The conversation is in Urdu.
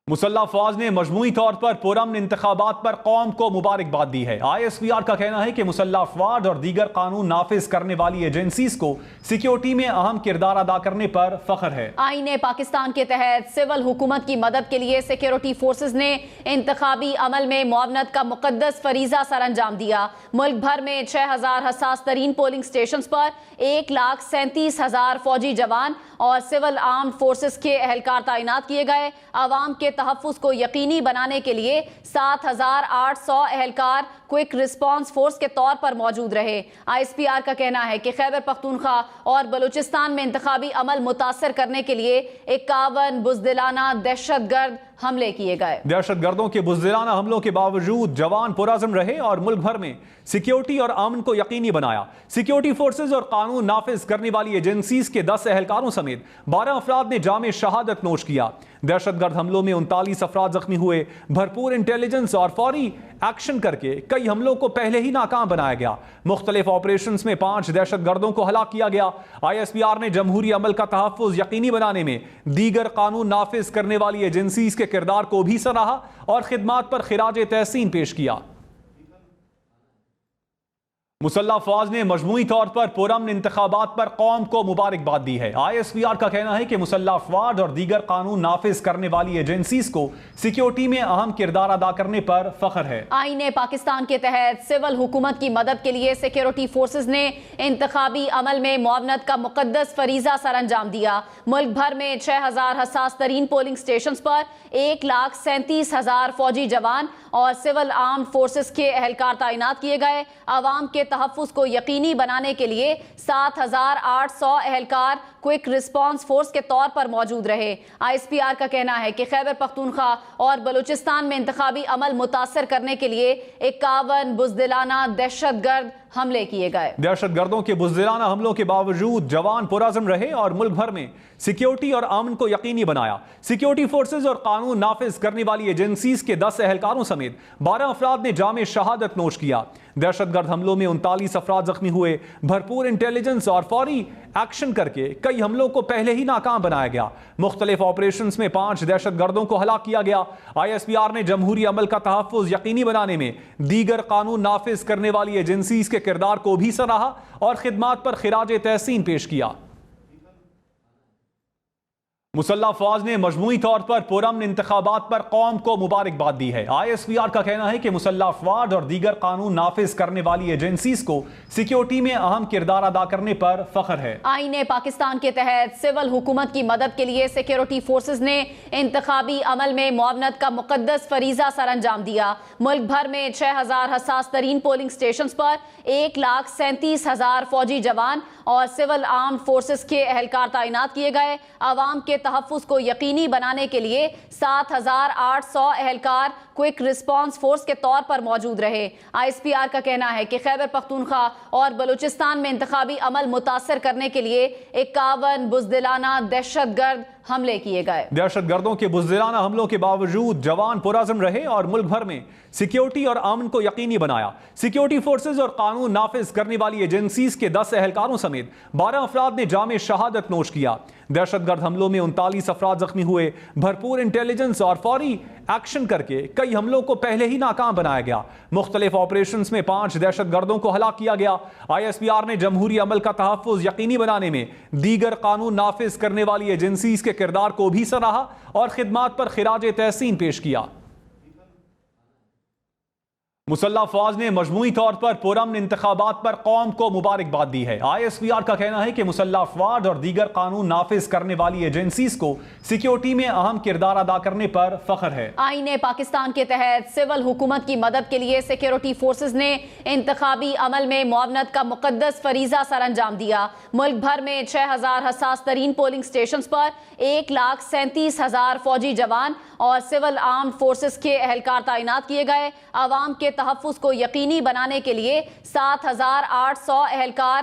مسلح افواج نے مجموعی طور پر پرامن انتخابات پر قوم کو مبارکباد دی ہے۔ آئی ایس پی آر کا کہنا ہے کہ مسلح افواج اور دیگر قانون نافذ کرنے والی ایجنسیز کو سیکیورٹی میں اہم کردار ادا کرنے پر فخر ہے۔ آئین پاکستان کے تحت سول حکومت کی مدد کے لیے سیکیورٹی فورسز نے انتخابی عمل میں معاونت کا مقدس فریضہ سر انجام دیا۔ ملک بھر میں 6000 حساس ترین پولنگ سٹیشنز پر 1,37,000 فوجی جوان اور سول آرمڈ فورسز کے اہلکار تعینات کیے گئے۔ عوام کے تحفظ کو یقینی بنانے کے لیے 7,800 اہلکار کوئک رسپانس فورس کے طور پر موجود رہے۔ آئی ایس پی آر کا کہنا ہے کہ خیبر پختونخوا اور بلوچستان میں انتخابی عمل متاثر کرنے کے لیے 51 بزدلانہ دہشت گرد حملے کیے گئے۔ دہشت گردوں کے بزدلانہ حملوں کے باوجود جوان پرعزم رہے اور ملک بھر میں سیکیورٹی اور امن کو یقینی بنایا۔ سیکیورٹی فورسز اور قانون نافذ کرنے والی ایجنسیز کے 10 اہلکاروں سمیت 12 افراد نے جام شہادت نوش کیا۔ دہشت گرد حملوں میں 39 افراد زخمی ہوئے۔ بھرپور انٹیلیجنس اور فوری ایکشن کر کے کئی حملوں کو پہلے ہی ناکام بنایا گیا۔ مختلف آپریشنز میں 5 دہشت گردوں کو ہلاک کیا گیا۔ آئی ایس پی آر نے جمہوری عمل کا تحفظ یقینی بنانے میں دیگر قانون نافذ کرنے والی ایجنسیز کے کردار کو بھی سراہا اور خدمات پر خراج تحسین پیش کیا۔ مسلح افواج نے مجموعی طور پر پرامن انتخابات پر قوم کو مبارکباد دی ہے۔ آئی ایس پی آر کا کہنا ہے کہ مسلح افواج اور دیگر قانون نافذ کرنے والی ایجنسیز کو سیکیورٹی میں اہم کردار ادا کرنے پر فخر ہے۔ آئین پاکستان کے تحت سول حکومت کی مدد کے لیے سیکیورٹی فورسز نے انتخابی عمل میں معاونت کا مقدس فریضہ سر انجام دیا۔ ملک بھر میں 6000 حساس ترین پولنگ سٹیشنز پر 1,37,000 فوجی جوان اور سول آرمڈ فورسز کے اہلکار تعینات کیے گئے۔ عوام کے تحفظ کو یقینی بنانے کے لیے 7,800 اہلکار کوئک رسپانس فورس کے طور پر موجود رہے۔ آئی ایس پی آر کا کہنا ہے کہ خیبر پختونخوا اور بلوچستان میں انتخابی عمل متاثر کرنے کے لیے 51 بزدلانہ دہشت گرد حملے کیے گئے۔ دہشت گردوں کے بزدلانہ حملوں کے باوجود جوان پرعزم رہے اور ملک بھر میں سیکیورٹی اور امن کو یقینی بنایا۔ سیکیورٹی فورسز اور قانون نافذ کرنے والی ایجنسیز کے 10 اہلکاروں سمیت 12 افراد نے جام شہادت نوش کیا۔ دہشت گرد حملوں میں 39 افراد زخمی ہوئے۔ بھرپور انٹیلیجنس اور فوری ایکشن کر کے کئی حملوں کو پہلے ہی ناکام بنایا گیا۔ مختلف آپریشنز میں 5 دہشت گردوں کو ہلاک کیا گیا۔ آئی ایس پی آر نے جمہوری عمل کا تحفظ یقینی بنانے میں دیگر قانون نافذ کرنے والی ایجنسیز کے کردار کو بھی سراہا اور خدمات پر خراج تحسین پیش کیا۔ مسلح افواج نے مجموعی طور پر پرامن انتخابات پر قوم کو مبارکباد دی ہے۔ آئی ایس پی آر کا کہنا ہے کہ مسلح افواج اور دیگر قانون نافذ کرنے والی ایجنسیز کو سیکیورٹی میں اہم کردار ادا کرنے پر فخر ہے۔ آئین پاکستان کے تحت سول حکومت کی مدد کے لیے سیکیورٹی فورسز نے انتخابی عمل میں معاونت کا مقدس فریضہ سر انجام دیا۔ ملک بھر میں 6000 حساس ترین پولنگ سٹیشنز پر 1,37,000 فوجی جوان اور سول آرمڈ فورسز کے اہلکار تعینات کیے گئے۔ عوام کے تحفظ کو یقینی بنانے کے لیے 7,800 اہلکار کوئک رسپانس فورس کے طور پر موجود رہے۔ آئی ایس پی آر کا کہنا ہے کہ خیبر پختونخوا اور بلوچستان میں انتخابی عمل متاثر کرنے کے لیے 51 بزدلانہ دہشت گرد حملے کیے گئے۔ دہشت گردوں کے بزدلانہ حملوں کے باوجود جوان پرعزم رہے اور ملک بھر میں سیکیورٹی اور امن کو یقینی بنایا۔ سیکیورٹی فورسز اور قانون نافذ کرنے والی ایجنسیز کے 10 اہلکاروں سمیت 12 افراد نے جام شہادت نوش کیا۔ دہشت گرد حملوں میں 39 افراد زخمی ہوئے۔ بھرپور انٹیلیجنس اور فوری ایکشن کر کے کئی حملوں کو پہلے ہی ناکام بنایا گیا۔ مختلف آپریشنز میں 5 دہشت گردوں کو ہلاک کیا گیا۔ آئی ایس پی آر نے جمہوری عمل کا تحفظ یقینی بنانے میں دیگر قانون نافذ کرنے والی ایجنسیز کے کردار کو بھی سراہا اور خدمات پر خراج تحسین پیش کیا۔ مسلح افواج نے مجموعی طور پر پرامن انتخابات پر قوم کو مبارکباد دی ہے۔ آئی ایس پی آر کا کہنا ہے کہ مسلح افواج اور دیگر قانون نافذ کرنے والی ایجنسیز کو سیکیورٹی میں اہم کردار ادا کرنے پر فخر ہے۔ آئین پاکستان کے تحت سول حکومت کی مدد کے لیے سیکیورٹی فورسز نے انتخابی عمل میں معاونت کا مقدس فریضہ سر انجام دیا۔ ملک بھر میں 6000 حساس ترین پولنگ سٹیشنز پر 1,37,000 فوجی جوان اور سول آرمڈ فورسز کے اہلکار تعینات کیے گئے۔ عوام کے تحفظ کو یقینی بنانے کے لیے 7,800 اہلکار